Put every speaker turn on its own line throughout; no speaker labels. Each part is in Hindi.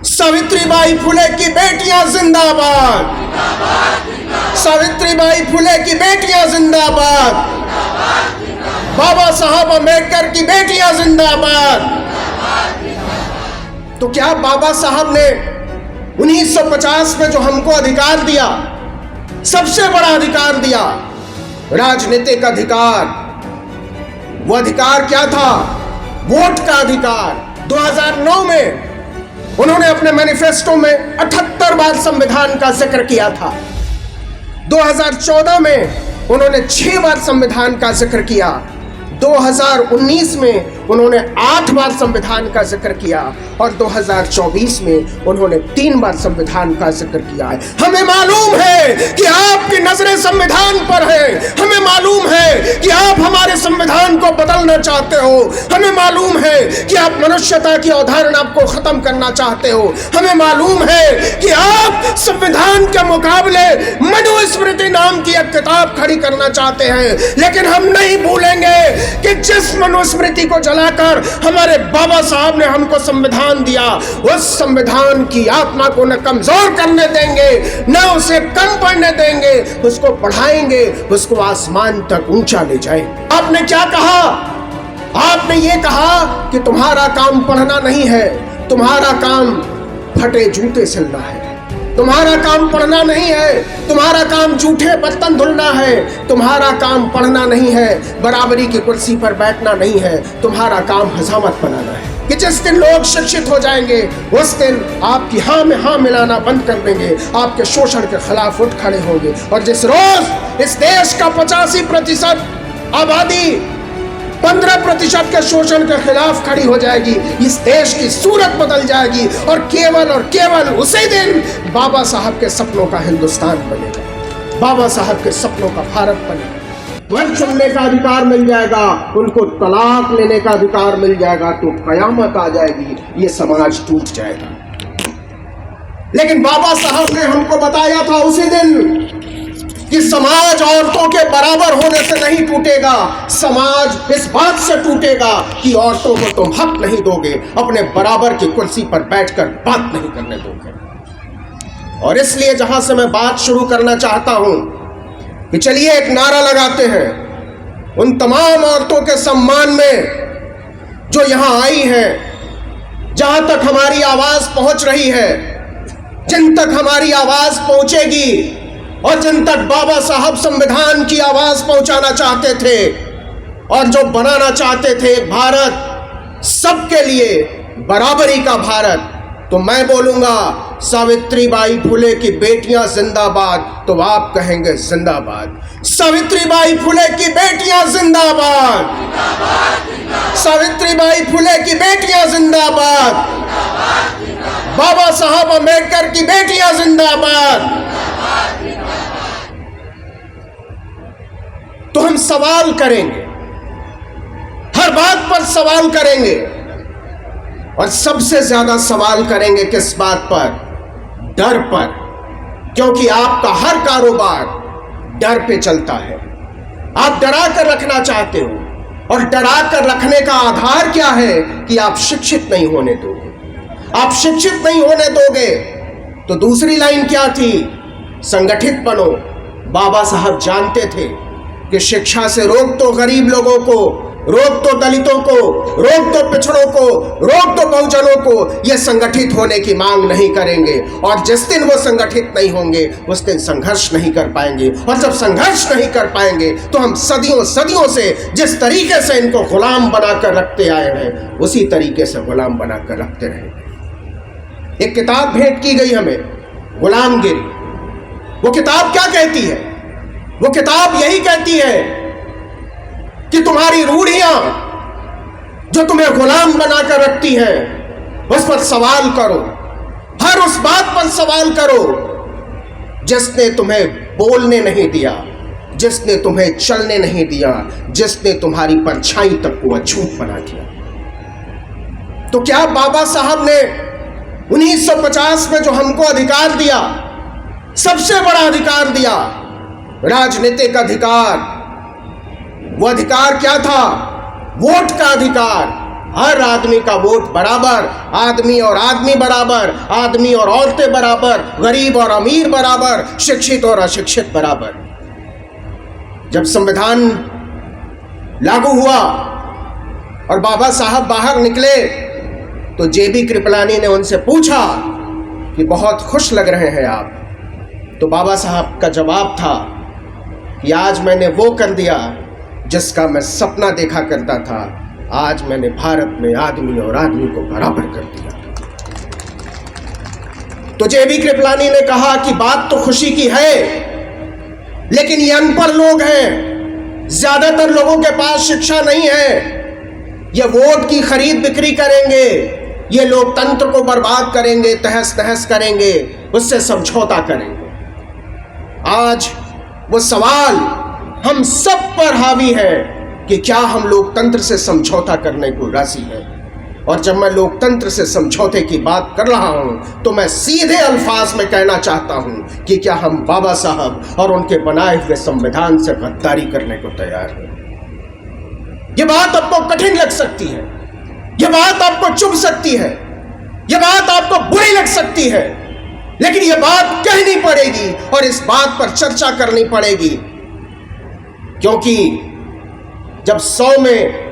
सावित्रीबाई फुले की बेटियां जिंदाबाद, सावित्रीबाई फुले की बेटियां जिंदाबाद, बाबा साहब अम्बेडकर की बेटियां जिंदाबाद। तो क्या बाबा साहब ने 1950 में जो हमको अधिकार दिया, सबसे बड़ा अधिकार दिया, राजनीतिक अधिकार, वो अधिकार क्या था? वोट का अधिकार। 2009 में उन्होंने अपने मैनिफेस्टो में 78 बार संविधान का जिक्र किया था। 2014 में उन्होंने 6 बार संविधान का जिक्र किया। 2019 में उन्होंने 8 बार संविधान का जिक्र किया और 2024 में उन्होंने 3 बार संविधान का जिक्र किया है। हमें मालूम है कि आपकी नजरें संविधान पर है। हमें मालूम है कि आप हमारे संविधान को बदलना चाहते हो। हमें मालूम है कि आप मनुष्यता की अवधारणा को खत्म करना चाहते हो। हमें मालूम है कि आप संविधान के मुकाबले मनुस्मृति नाम की एक किताब खड़ी करना चाहते हैं। लेकिन हम नहीं भूलेंगे कि जिस मनुस्मृति को जलाकर हमारे बाबा साहब ने हमको संविधान दिया, उस संविधान की आत्मा को न कमजोर करने देंगे, न उसे कम पढ़ने देंगे, उसको बढ़ाएंगे, उसको आसमान तक ऊंचा ले जाएंगे। आपने क्या कहा? आपने ये कहा कि तुम्हारा काम पढ़ना नहीं है, तुम्हारा काम फटे जूते सिलना है। तुम्हारा काम पढ़ना नहीं है, तुम्हारा काम जूठे बर्तन धुलना है। तुम्हारा काम पढ़ना नहीं है, बराबरी की कुर्सी पर बैठना नहीं है। तुम्हारा काम हजामत बनाना है। कि जिस दिन लोग शिक्षित हो जाएंगे, उस दिन आपकी हाँ में हाँ मिलाना बंद कर देंगे, आपके शोषण के खिलाफ उठ खड़े होंगे। और जिस रोज इस देश का 85% आबादी 15% के शोषण के खिलाफ खड़ी हो जाएगी, इस देश की सूरत बदल जाएगी और केवल उसी दिन बाबा साहब के सपनों का हिंदुस्तान बनेगा, बाबा साहब के सपनों का भारत बनेगा। वोट चुनने का अधिकार मिल जाएगा, उनको तलाक लेने का अधिकार मिल जाएगा, तो कयामत आ जाएगी, ये समाज टूट जाएगा। लेकिन बाबा साहब ने हमको बताया था उसी दिन कि समाज औरतों के बराबर होने से नहीं टूटेगा, समाज इस बात से टूटेगा कि औरतों को तुम हक नहीं दोगे, अपने बराबर की कुर्सी पर बैठकर बात नहीं करने दोगे। और इसलिए जहां से मैं बात शुरू करना चाहता हूं कि चलिए एक नारा लगाते हैं उन तमाम औरतों के सम्मान में जो यहां आई हैं, जहां तक हमारी आवाज पहुंच रही है, जिन तक हमारी आवाज पहुंचेगी और जिन तक बाबा साहब संविधान की आवाज पहुंचाना चाहते थे और जो बनाना चाहते थे भारत सबके लिए, बराबरी का भारत, तो मैं बोलूंगा सावित्रीबाई फुले की बेटियां जिंदाबाद, तो आप कहेंगे जिंदाबाद। सावित्रीबाई फुले की बेटियां जिंदाबाद, सावित्रीबाई फुले की बेटियां जिंदाबाद, बाबा साहब अम्बेडकर की बेटियां जिंदाबाद। तो हम सवाल करेंगे, हर बात पर सवाल करेंगे, और सबसे ज्यादा सवाल करेंगे किस बात पर? डर पर। क्योंकि आपका हर कारोबार डर पे चलता है। आप डरा कर रखना चाहते हो, और डरा कर रखने का आधार क्या है? कि आप शिक्षित नहीं होने दोगे। आप शिक्षित नहीं होने दोगे तो दूसरी लाइन क्या थी? संगठित बनो। बाबा साहब जानते थे कि शिक्षा से रोक तो गरीब लोगों को, रोक तो दलितों को, रोक तो पिछड़ों को, रोक तो बहुजनों को, ये संगठित होने की मांग नहीं करेंगे। और जिस दिन वो संगठित नहीं होंगे, उस दिन संघर्ष नहीं कर पाएंगे। और जब संघर्ष नहीं कर पाएंगे तो हम सदियों से जिस तरीके से इनको गुलाम बनाकर रखते आए हैं, उसी तरीके से गुलाम बनाकर रखते रहेंगे। एक किताब भेंट की गई हमें, गुलामगिरी। वो किताब क्या कहती है? वो किताब यही कहती है कि तुम्हारी रूढ़ियां जो तुम्हें गुलाम बनाकर रखती हैं, उस पर सवाल करो। हर उस बात पर सवाल करो जिसने तुम्हें बोलने नहीं दिया, जिसने तुम्हें चलने नहीं दिया, जिसने तुम्हारी परछाई तक को अछूत बना दिया। तो क्या बाबा साहब ने 1950 में जो हमको अधिकार दिया, सबसे बड़ा अधिकार दिया, राजनीतिक अधिकार, वो अधिकार क्या था? वोट का अधिकार। हर आदमी का वोट बराबर, आदमी और आदमी बराबर, आदमी और औरतें बराबर, गरीब और अमीर बराबर, शिक्षित और अशिक्षित बराबर। जब संविधान लागू हुआ और बाबा साहब बाहर निकले तो जेबी कृपलानी ने उनसे पूछा कि बहुत खुश लग रहे हैं आप। तो बाबा साहब का जवाब था कि आज मैंने वो कर दिया जिसका मैं सपना देखा करता था। आज मैंने भारत में आदमी और आदमी को बराबर कर दिया। तो जेबी कृपलानी ने कहा कि बात तो खुशी की है, लेकिन ये अनपढ़ लोग हैं, ज्यादातर लोगों के पास शिक्षा नहीं है, ये वोट की खरीद बिक्री करेंगे, ये लोकतंत्र को बर्बाद करेंगे, तहस नहस करेंगे, उससे समझौता करेंगे। आज वो सवाल हम सब पर हावी है कि क्या हम लोकतंत्र से समझौता करने को राजी हैं। और जब मैं लोकतंत्र से समझौते की बात कर रहा हूं तो मैं सीधे अल्फाज में कहना चाहता हूं कि क्या हम बाबा साहब और उनके बनाए हुए संविधान से गद्दारी करने को तैयार हैं। यह बात आपको कठिन लग सकती है, यह बात आपको चुभ सकती है, यह बात आपको बुरी लग सकती है, लेकिन यह बात कहनी पड़ेगी और इस बात पर चर्चा करनी पड़ेगी, क्योंकि जब 100 में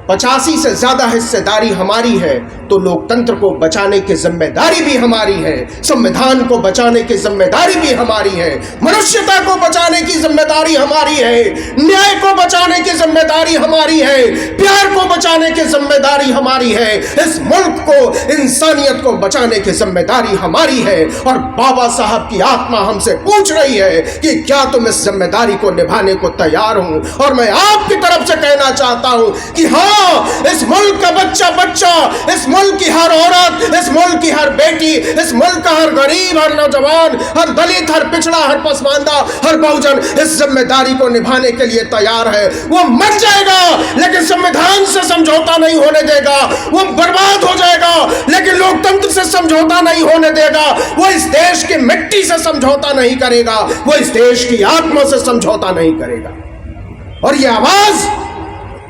85 से ज्यादा हिस्सेदारी हमारी है तो लोकतंत्र को बचाने की जिम्मेदारी भी हमारी है, संविधान को बचाने की जिम्मेदारी भी हमारी है, मनुष्यता को बचाने की जिम्मेदारी हमारी है, न्याय को बचाने की जिम्मेदारी हमारी है, प्यार को बचाने की जिम्मेदारी हमारी है, इस मुल्क को, इंसानियत को बचाने की जिम्मेदारी हमारी है। और बाबा साहब की आत्मा हमसे पूछ रही है कि क्या तुम इस जिम्मेदारी को निभाने को तैयार हो। और मैं आपकी तरफ से कहना चाहता हूं कि हाँ, इस मुल्क का बच्चा बच्चा, इस मुल्क की हर औरत, इस मुल्क की हर बेटी, इस मुल्क का हर गरीब, हर नौजवान, हर दलित, हर पिछड़ा, हर पसमानदा, हर बहुजन इस जिम्मेदारी को निभाने के लिए तैयार है। वो मर जाएगा लेकिन संविधान से समझौता नहीं होने देगा, वो बर्बाद हो जाएगा लेकिन लोकतंत्र से समझौता नहीं होने देगा, वो इस देश की मिट्टी से समझौता नहीं करेगा, वो इस देश की आत्मा से समझौता नहीं करेगा। और ये आवाज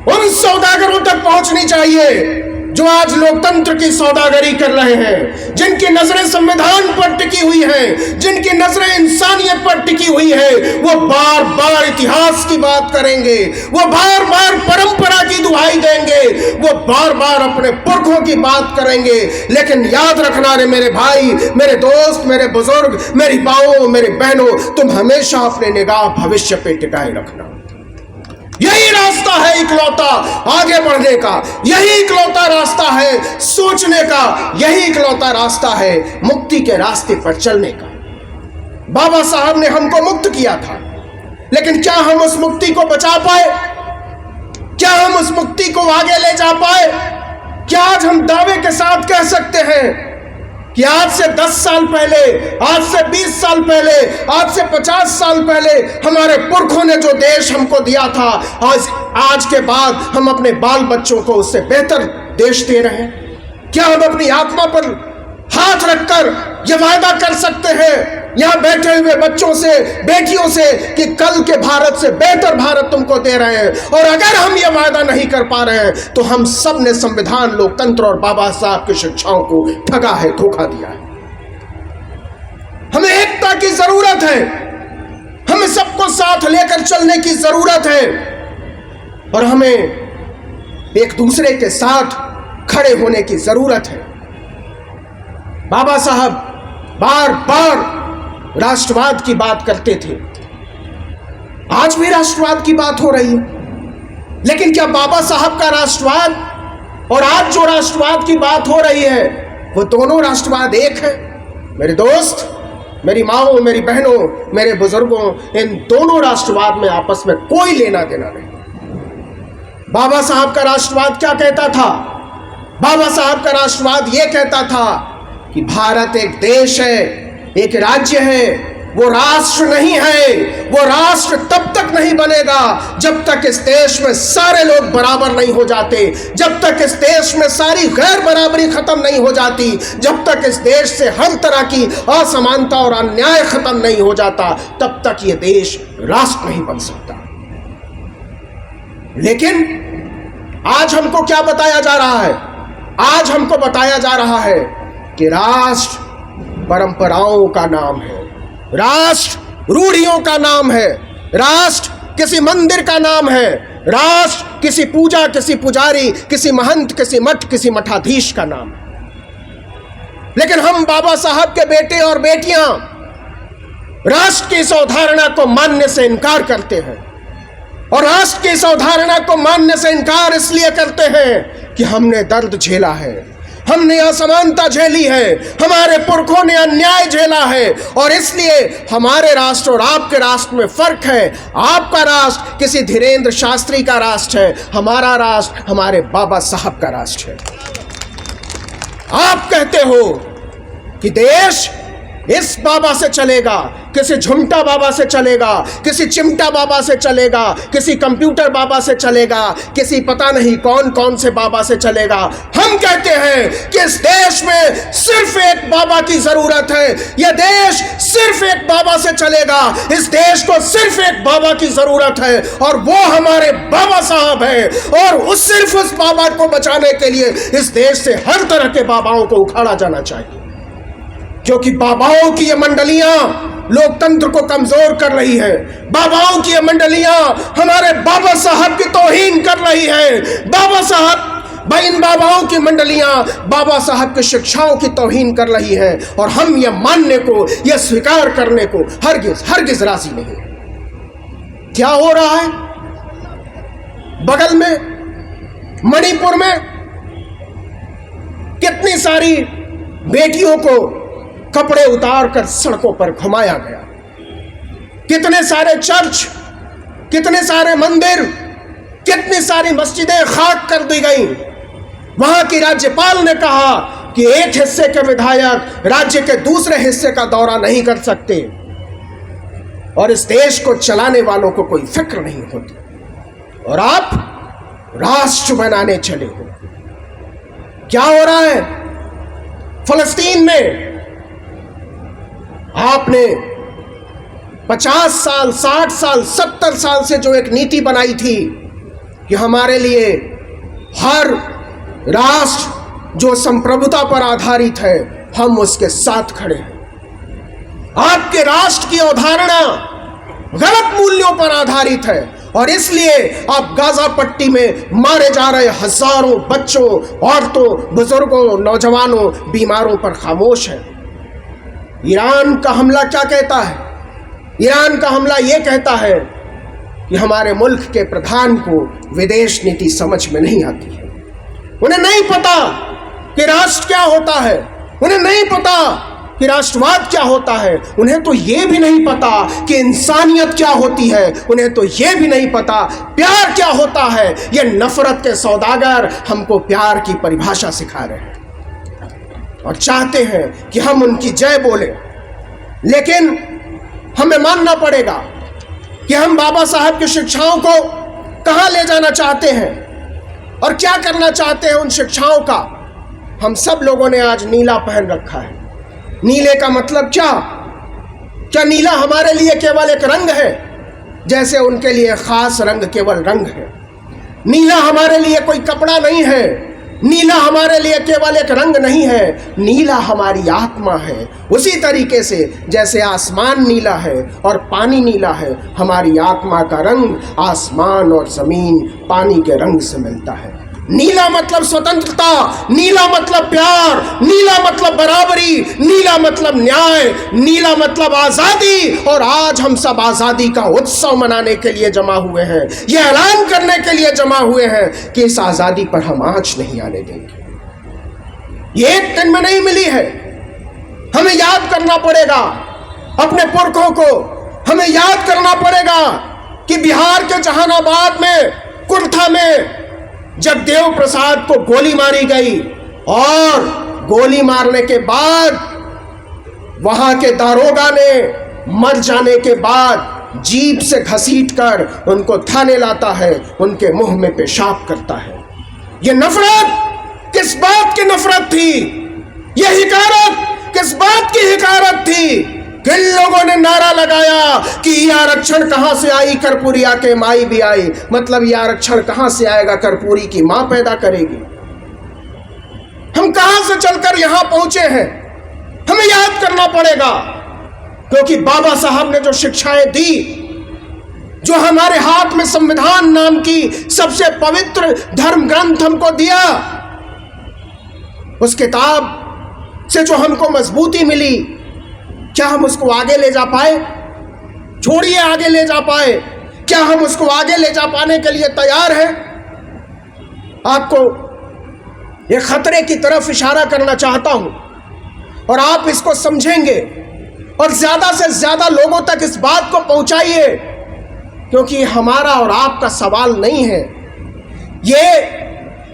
उन सौदागरों तक पहुंचनी चाहिए जो आज लोकतंत्र की सौदागरी कर रहे हैं, जिनकी नजरें संविधान पर टिकी हुई हैं, जिनकी नजरें इंसानियत पर टिकी हुई है। वो बार बार इतिहास की बात करेंगे, वो बार बार परंपरा की दुहाई देंगे, वो बार बार अपने पुरखों की बात करेंगे। लेकिन याद रखना रे मेरे भाई, मेरे दोस्त, मेरे बुजुर्ग, मेरी माओ, मेरी बहनों, तुम हमेशा अपने निगाह भविष्य पे टिकाए रखना। यही रास्ता है इकलौता आगे बढ़ने का, यही इकलौता रास्ता है सोचने का, यही इकलौता रास्ता है मुक्ति के रास्ते पर चलने का। बाबा साहब ने हमको मुक्त किया था, लेकिन क्या हम उस मुक्ति को बचा पाए? क्या हम उस मुक्ति को आगे ले जा पाए? क्या आज हम दावे के साथ कह सकते हैं कि आज से 10 साल पहले, आज से 20 साल पहले, आज से 50 साल पहले हमारे पुरखों ने जो देश हमको दिया था, आज के बाद हम अपने बाल बच्चों को उससे बेहतर देश दे रहे हैं? क्या हम अपनी आत्मा पर हाथ रखकर यह वायदा कर सकते हैं यहां बैठे हुए बच्चों से, बेटियों से, कि कल के भारत से बेहतर भारत तुमको दे रहे हैं? और अगर हम यह वायदा नहीं कर पा रहे हैं तो हम सब ने संविधान, लोकतंत्र और बाबा साहब की शिक्षाओं को ठगा है, धोखा दिया है। हमें एकता की जरूरत है, हमें सबको साथ लेकर चलने की जरूरत है, और हमें एक दूसरे के साथ खड़े होने की जरूरत है। बाबा साहब बार बार राष्ट्रवाद की बात करते थे, आज भी राष्ट्रवाद की बात हो रही है, लेकिन क्या बाबा साहब का राष्ट्रवाद और आज जो राष्ट्रवाद की बात हो रही है वो दोनों राष्ट्रवाद एक है? मेरे दोस्त, मेरी माओ, मेरी बहनों, मेरे बुजुर्गों, इन दोनों राष्ट्रवाद में आपस में कोई लेना देना नहीं। बाबा साहब का राष्ट्रवाद क्या कहता था? बाबा साहब का राष्ट्रवाद यह कहता था कि भारत एक देश है, एक राज्य है, वो राष्ट्र नहीं है। वो राष्ट्र तब तक नहीं बनेगा जब तक इस देश में सारे लोग बराबर नहीं हो जाते, जब तक इस देश में सारी गैर बराबरी खत्म नहीं हो जाती, जब तक इस देश से हर तरह की असमानता और अन्याय खत्म नहीं हो जाता, तब तक ये देश राष्ट्र नहीं बन सकता। लेकिन आज हमको क्या बताया जा रहा है? आज हमको बताया जा रहा है कि राष्ट्र परंपराओं का नाम है, राष्ट्र रूढ़ियों का नाम है, राष्ट्र किसी मंदिर का नाम है, राष्ट्र किसी पूजा, किसी पुजारी, किसी महंत, किसी मठ, किसी मठाधीश का नाम है। लेकिन हम बाबा साहब के बेटे और बेटियां राष्ट्र की इस अवधारणा को मानने से इनकार करते हैं। और राष्ट्र की इस अवधारणा को मानने से इनकार इसलिए करते हैं कि हमने दर्द झेला है, हमने असमानता झेली है, हमारे पुरखों ने अन्याय झेला है, और इसलिए हमारे राष्ट्र और आपके राष्ट्र में फर्क है। आपका राष्ट्र किसी धीरेन्द्र शास्त्री का राष्ट्र है, हमारा राष्ट्र हमारे बाबा साहब का राष्ट्र है। आप कहते हो कि देश इस बाबा से चलेगा, किसी झुमटा बाबा से चलेगा, किसी चिमटा बाबा से चलेगा, किसी कंप्यूटर बाबा से चलेगा, किसी पता नहीं कौन कौन से बाबा से चलेगा। हम कहते हैं कि इस देश में सिर्फ एक बाबा की जरूरत है, यह देश सिर्फ एक बाबा से चलेगा, इस देश को सिर्फ एक बाबा की जरूरत है, और वो हमारे बाबा साहब है। और सिर्फ उस बाबा को बचाने के लिए इस देश से हर तरह के बाबाओं को उखाड़ा जाना चाहिए, क्योंकि बाबाओं की ये मंडलियां लोकतंत्र को कमजोर कर रही है। बाबाओं की ये मंडलियां हमारे बाबा साहब की तौहीन कर रही है। बाबा साहब, इन बाबाओं की मंडलियां बाबा साहब की शिक्षाओं की तौहीन कर रही है, और हम ये मानने को, यह स्वीकार करने को हरगिज राजी नहीं। क्या हो रहा है बगल में मणिपुर में? कितनी सारी बेटियों को कपड़े उतार कर सड़कों पर घुमाया गया, कितने सारे चर्च, कितने सारे मंदिर, कितनी सारी मस्जिदें खाक कर दी गई। वहां की राज्यपाल ने कहा कि एक हिस्से के विधायक राज्य के दूसरे हिस्से का दौरा नहीं कर सकते, और इस देश को चलाने वालों को कोई फिक्र नहीं होती, और आप राष्ट्र बनाने चले हो। क्या हो रहा है फलस्तीन में? आपने 50 साल, 60 साल, 70 साल से जो एक नीति बनाई थी कि हमारे लिए हर राष्ट्र जो संप्रभुता पर आधारित है, हम उसके साथ खड़े हैं। आपके राष्ट्र की अवधारणा गलत मूल्यों पर आधारित है, और इसलिए आप गाजा पट्टी में मारे जा रहे हजारों बच्चों, औरतों, बुजुर्गों, नौजवानों, बीमारों पर खामोश हैं। ईरान का हमला क्या कहता है? ईरान का हमला यह कहता है कि हमारे मुल्क के प्रधान को विदेश नीति समझ में नहीं आती है। उन्हें नहीं पता कि राष्ट्र क्या होता है, उन्हें नहीं पता कि राष्ट्रवाद क्या होता है, उन्हें तो यह भी नहीं पता कि इंसानियत क्या होती है, उन्हें तो यह भी नहीं पता प्यार क्या होता है। ये नफरत के सौदागर हमको प्यार की परिभाषा सिखा रहे हैं और चाहते हैं कि हम उनकी जय बोले। लेकिन हमें मानना पड़ेगा कि हम बाबा साहब की शिक्षाओं को कहां ले जाना चाहते हैं और क्या करना चाहते हैं उन शिक्षाओं का। हम सब लोगों ने आज नीला पहन रखा है। नीले का मतलब क्या? क्या नीला हमारे लिए केवल एक रंग है, जैसे उनके लिए खास रंग केवल रंग है? नीला हमारे लिए कोई कपड़ा नहीं है, नीला हमारे लिए केवल एक रंग नहीं है, नीला हमारी आत्मा है। उसी तरीके से जैसे आसमान नीला है और पानी नीला है, हमारी आत्मा का रंग आसमान और जमीन पानी के रंग से मिलता है। नीला मतलब स्वतंत्रता, नीला मतलब प्यार, नीला मतलब बराबरी, नीला मतलब न्याय, नीला मतलब आजादी। और आज हम सब आजादी का उत्सव मनाने के लिए जमा हुए हैं, यह ऐलान करने के लिए जमा हुए हैं कि इस आजादी पर हम आंच नहीं आने देंगे। ये एक दिन में नहीं मिली है, हमें याद करना पड़ेगा अपने पुरखों को। हमें याद करना पड़ेगा कि बिहार के जहानाबाद में, कुर्था में जब देव प्रसाद को गोली मारी गई और गोली मारने के बाद वहां के दारोगा ने मर जाने के बाद जीप से घसीटकर उनको थाने लाता है, उनके मुंह में पेशाब करता है। ये नफरत किस बात की नफरत थी? यह हिकारत किस बात की हिकारत थी? किन लोगों ने नारा लगाया कि ये आरक्षण कहां से आई, कर्पूरी आके माई भी आई। मतलब ये आरक्षण कहां से आएगा? कर्पूरी की मां पैदा करेगी। हम कहां से चलकर यहां पहुंचे हैं, हमें याद करना पड़ेगा। क्योंकि बाबा साहब ने जो शिक्षाएं दी, जो हमारे हाथ में संविधान नाम की सबसे पवित्र धर्म ग्रंथ हमको दिया, उस किताब से जो हमको मजबूती मिली, क्या हम उसको आगे ले जा पाए? छोड़िए आगे ले जा पाए, क्या हम उसको आगे ले जा पाने के लिए तैयार हैं? आपको एक खतरे की तरफ इशारा करना चाहता हूं और आप इसको समझेंगे और ज्यादा से ज्यादा लोगों तक इस बात को पहुंचाइए, क्योंकि हमारा और आपका सवाल नहीं है, ये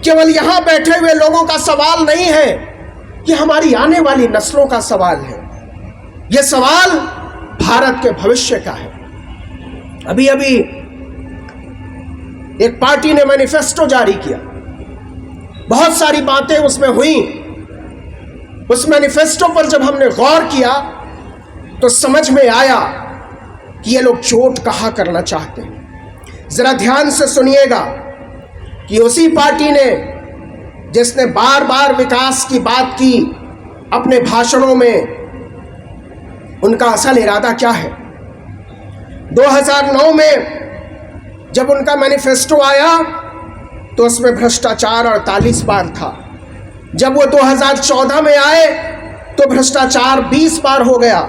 केवल यहां बैठे हुए लोगों का सवाल नहीं है, ये हमारी आने वाली नस्लों का सवाल है। ये सवाल भारत के भविष्य का है। अभी अभी एक पार्टी ने मैनिफेस्टो जारी किया, बहुत सारी बातें उसमें हुई। उस मैनिफेस्टो पर जब हमने गौर किया तो समझ में आया कि ये लोग चोट कहां करना चाहते हैं। जरा ध्यान से सुनिएगा कि उसी पार्टी ने जिसने बार बार विकास की बात की अपने भाषणों में, उनका असल इरादा क्या है। 2009 में जब उनका मैनिफेस्टो आया तो उसमें भ्रष्टाचार 48 बार था। जब वो 2014 में आए तो भ्रष्टाचार 20 बार हो गया,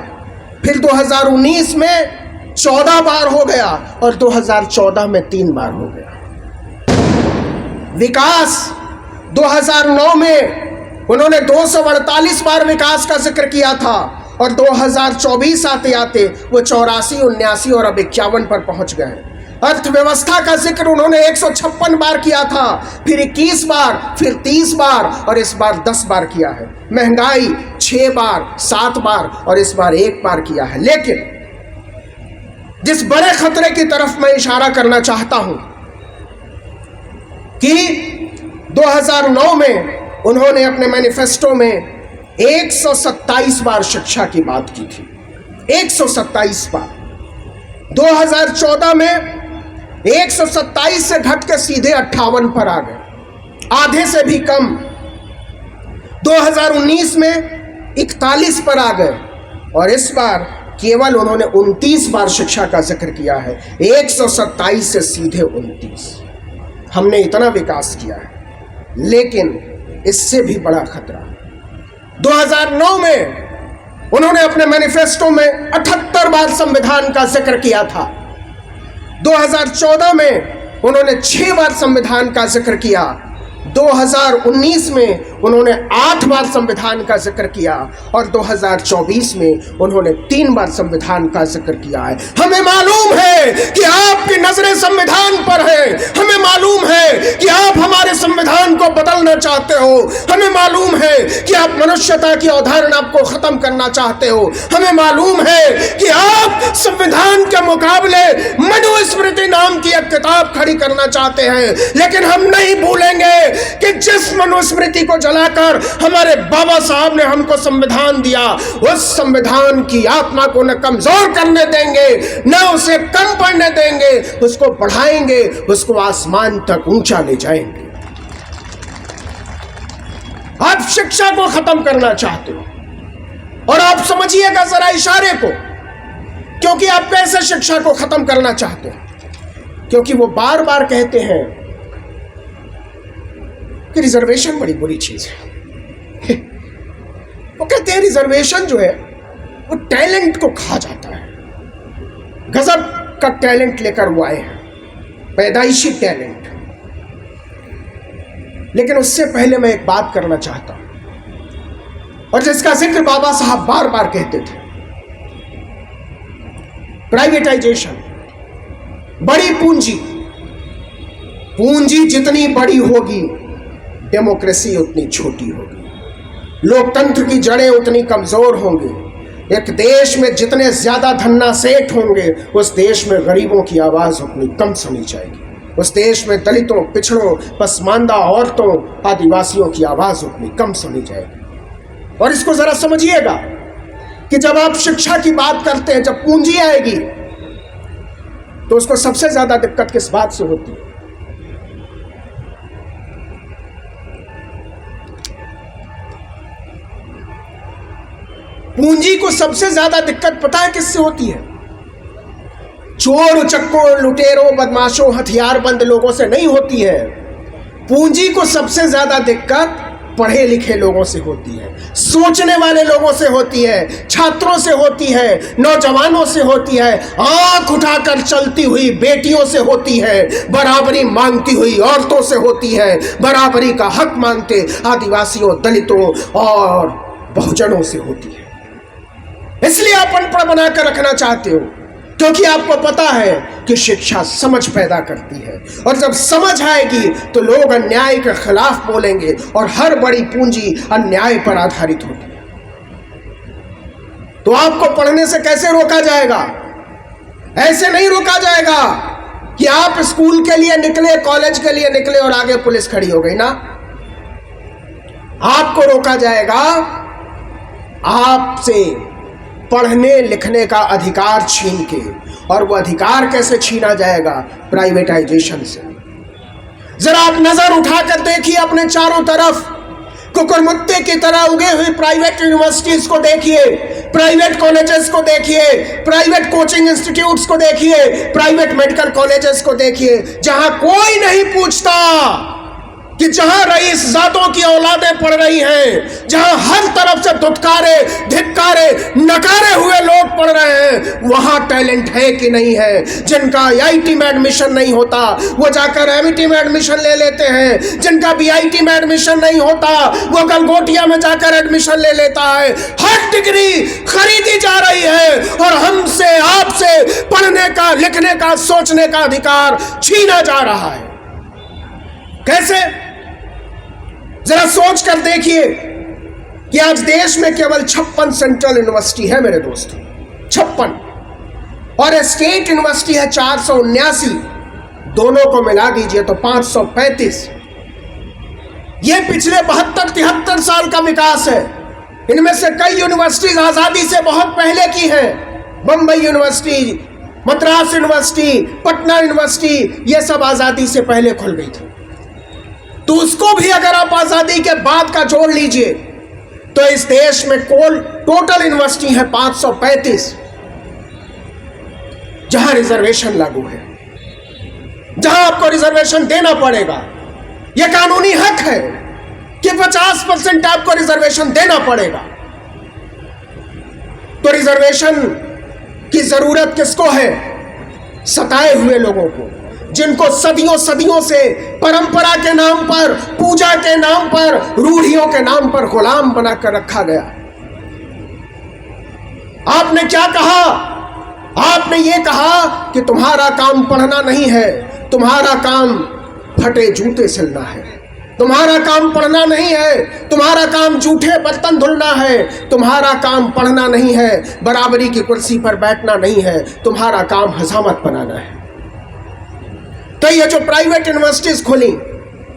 फिर 2019 में 14 बार हो गया और 2014 में 3 बार हो गया। विकास 2009 में उन्होंने 248 बार विकास का जिक्र किया था और 2024 आते आते वो 84, 79 और अब 51 पर पहुंच गए। अर्थव्यवस्था का जिक्र उन्होंने 156 बार किया था, फिर 21 बार, फिर 30 बार और इस बार 10 बार किया है। महंगाई 6 बार, 7 बार और इस बार 1 बार किया है। लेकिन जिस बड़े खतरे की तरफ मैं इशारा करना चाहता हूं कि 2009 में उन्होंने अपने मैनिफेस्टो में 127 बार शिक्षा की बात की थी, 127 बार। 2014 में 127 से घट के सीधे 58 पर आ गए, आधे से भी कम। 2019 में 41 पर आ गए और इस बार केवल उन्होंने 29 बार शिक्षा का जिक्र किया है। 127 से सीधे 29। हमने इतना विकास किया है, लेकिन इससे भी बड़ा खतरा 2009 में उन्होंने अपने मैनिफेस्टो में 78 बार संविधान का जिक्र किया था। 2014 में उन्होंने 6 बार संविधान का जिक्र किया। 2019 में उन्होंने 8 बार संविधान का जिक्र किया और 2024 में उन्होंने 3 बार संविधान का जिक्र किया है। हमें मालूम है कि आपकी नजरें संविधान पर है, हमें मालूम है कि आप हमारे संविधान को बदलना चाहते हो, हमें मालूम है कि आप मनुष्यता की अवधारणा को खत्म करना चाहते हो, हमें मालूम है कि आप संविधान के मुकाबले मनुस्मृति नाम की एक किताब खड़ी करना चाहते हैं। लेकिन हम नहीं भूलेंगे कि जिस मनुस्मृति को जलाकर हमारे बाबा साहब ने हमको संविधान दिया, उस संविधान की आत्मा को न कमजोर करने देंगे, न उसे कम पड़ने देंगे, उसको बढ़ाएंगे, उसको आसमान तक ऊंचा ले जाएंगे। आप शिक्षा को खत्म करना चाहते हो और आप समझिएगा जरा इशारे को, क्योंकि आप कैसे शिक्षा को खत्म करना चाहते हैं। क्योंकि वो बार बार कहते हैं कि रिजर्वेशन बड़ी बुरी चीज है। वो कहते हैं रिजर्वेशन जो है वो टैलेंट को खा जाता है। गजब का टैलेंट लेकर वो आए हैं, पैदाइशी टैलेंट। लेकिन उससे पहले मैं एक बात करना चाहता हूं और जिसका जिक्र बाबा साहब बार बार कहते थे, प्राइवेटाइजेशन। बड़ी पूंजी, पूंजी जितनी बड़ी होगी डेमोक्रेसी उतनी छोटी होगी, लोकतंत्र की जड़ें उतनी कमजोर होंगी। एक देश में जितने ज्यादा धन्ना सेठ होंगे, उस देश में गरीबों की आवाज उतनी कम सुनी जाएगी। उस देश में दलितों, पिछड़ों, पसमानदा औरतों, आदिवासियों की आवाज उतनी कम सुनी जाएगी। और इसको जरा समझिएगा कि जब आप शिक्षा की बात करते हैं, जब पूंजी आएगी तो उसको सबसे ज्यादा दिक्कत किस बात से होती है? पूंजी को सबसे ज्यादा दिक्कत पता है किससे होती है? चोर उचक्कों, लुटेरों, बदमाशों, हथियारबंद लोगों से नहीं होती है। पूंजी को सबसे ज्यादा दिक्कत पढ़े लिखे लोगों से होती है, सोचने वाले लोगों से होती है, छात्रों से होती है, नौजवानों से होती है, आंख उठाकर चलती हुई बेटियों से होती है, बराबरी मांगती हुई औरतों से होती है, बराबरी का हक मांगते आदिवासियों, दलितों और बहुजनों से होती है। इसलिए आप अनपढ़ बनाकर रखना चाहते हो, क्योंकि आपको पता है कि शिक्षा समझ पैदा करती है, और जब समझ आएगी तो लोग अन्याय के खिलाफ बोलेंगे, और हर बड़ी पूंजी अन्याय पर आधारित होती है। तो आपको पढ़ने से कैसे रोका जाएगा? ऐसे नहीं रोका जाएगा कि आप स्कूल के लिए निकले, कॉलेज के लिए निकले और आगे पुलिस खड़ी हो गई ना। आपको रोका जाएगा आपसे पढ़ने लिखने का अधिकार छीन के, और वो अधिकार कैसे छीना जाएगा? प्राइवेटाइजेशन से। जरा आप नजर उठाकर देखिए अपने चारों तरफ, कुकुरमुत्ते की तरह उगे हुई प्राइवेट यूनिवर्सिटीज को देखिए, प्राइवेट कॉलेजेस को देखिए, प्राइवेट कोचिंग इंस्टीट्यूट्स को देखिए, प्राइवेट मेडिकल कॉलेजेस को देखिए, जहां कोई नहीं पूछता कि जहां रईस जातों की औलादें पढ़ रही हैं, जहां हर तरफ से धुतकारे, धिक्कारे, नकारे हुए लोग पढ़ रहे हैं, वहां टैलेंट है कि नहीं है। जिनका आईआईटी में एडमिशन नहीं होता वो जाकर एमआईटी में एडमिशन ले लेते हैं, जिनका बीआईटी में एडमिशन नहीं होता वो गलगोटिया में जाकर एडमिशन ले लेता है। हर डिग्री खरीदी जा रही है और हमसे, आपसे पढ़ने का, लिखने का, सोचने का अधिकार छीना जा रहा है। कैसे? जरा सोच कर देखिए कि आज देश में केवल 56 सेंट्रल यूनिवर्सिटी है मेरे दोस्तों, 56, और स्टेट यूनिवर्सिटी है 479, दोनों को मिला दीजिए तो 535। ये पिछले 72-73 साल का विकास है। इनमें से कई यूनिवर्सिटीज आजादी से बहुत पहले की हैं। Bombay university, Madras university, Patna university, ये सब आजादी से पहले खुल गई थी। तो उसको भी अगर आप आजादी के बाद का जोड़ लीजिए तो इस देश में टोटल यूनिवर्सिटी है 535, जहां रिजर्वेशन लागू है, जहां आपको रिजर्वेशन देना पड़ेगा। यह कानूनी हक है कि 50% आपको रिजर्वेशन देना पड़ेगा। तो रिजर्वेशन की जरूरत किसको है? सताए हुए लोगों को, जिनको सदियों सदियों से परंपरा के नाम पर, पूजा के नाम पर, रूढ़ियों के नाम पर गुलाम बनाकर रखा गया। आपने क्या कहा? आपने ये कहा कि तुम्हारा काम पढ़ना नहीं है, तुम्हारा काम फटे जूते सिलना है, तुम्हारा काम पढ़ना नहीं है, तुम्हारा काम जूठे बर्तन धुलना है, तुम्हारा काम पढ़ना नहीं है, बराबरी की कुर्सी पर बैठना नहीं है, तुम्हारा काम हजामत बनाना है। तो ये जो प्राइवेट यूनिवर्सिटीज खुली,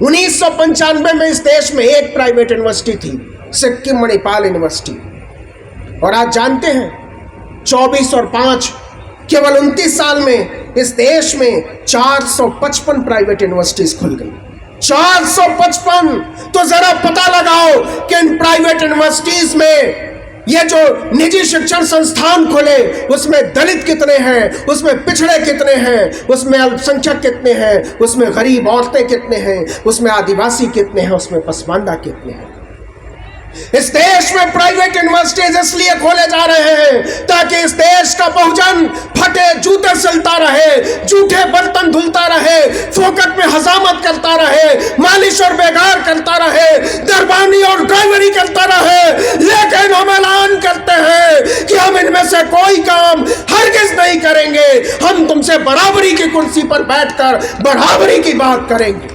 1995 में इस देश में एक प्राइवेट यूनिवर्सिटी थी, सिक्किम मणिपाल यूनिवर्सिटी, और आज जानते हैं 24 और 5 केवल 29 साल में इस देश में 455 प्राइवेट यूनिवर्सिटीज खुल गई। 455। तो जरा पता लगाओ कि इन प्राइवेट यूनिवर्सिटीज में ये जो निजी शिक्षण संस्थान खुले उसमें दलित कितने हैं, उसमें पिछड़े कितने हैं, उसमें अल्पसंख्यक कितने हैं, उसमें गरीब औरतें कितने हैं, उसमें आदिवासी कितने हैं, उसमें पसमानदा कितने हैं। इस देश में प्राइवेट यूनिवर्सिटीज इसलिए खोले जा रहे हैं ताकि इस देश का बहुजन फटे जूते सिलता रहे, जूठे बर्तन धुलता रहे, फोकट में हजामत करता रहे, मालिश और बेगार करता रहे, दरबानी और ड्राइवरी करता रहे। लेकिन हम ऐलान करते हैं कि हम इनमें से कोई काम हरगिज नहीं करेंगे। हम तुमसे बराबरी की कुर्सी पर बैठकर बराबरी की बात करेंगे।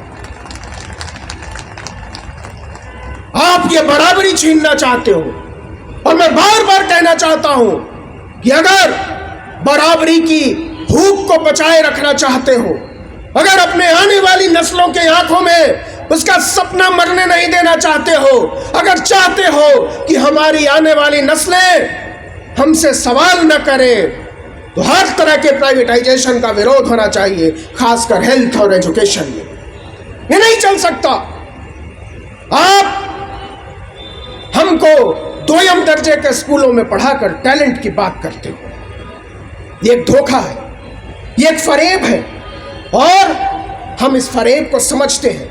आप ये बराबरी छीनना चाहते हो, और मैं बार बार कहना चाहता हूं कि अगर बराबरी की भूख को बचाए रखना चाहते हो, अगर अपने आने वाली नस्लों के आंखों में उसका सपना मरने नहीं देना चाहते हो, अगर चाहते हो कि हमारी आने वाली नस्लें हमसे सवाल न करें, तो हर तरह के प्राइवेटाइजेशन का विरोध होना चाहिए, खासकर हेल्थ और एजुकेशन में। ये नहीं चल सकता। आप हमको दोयम दर्जे के स्कूलों में पढ़ाकर टैलेंट की बात करते हो। ये एक धोखा है, ये एक फरेब है, और हम इस फरेब को समझते हैं,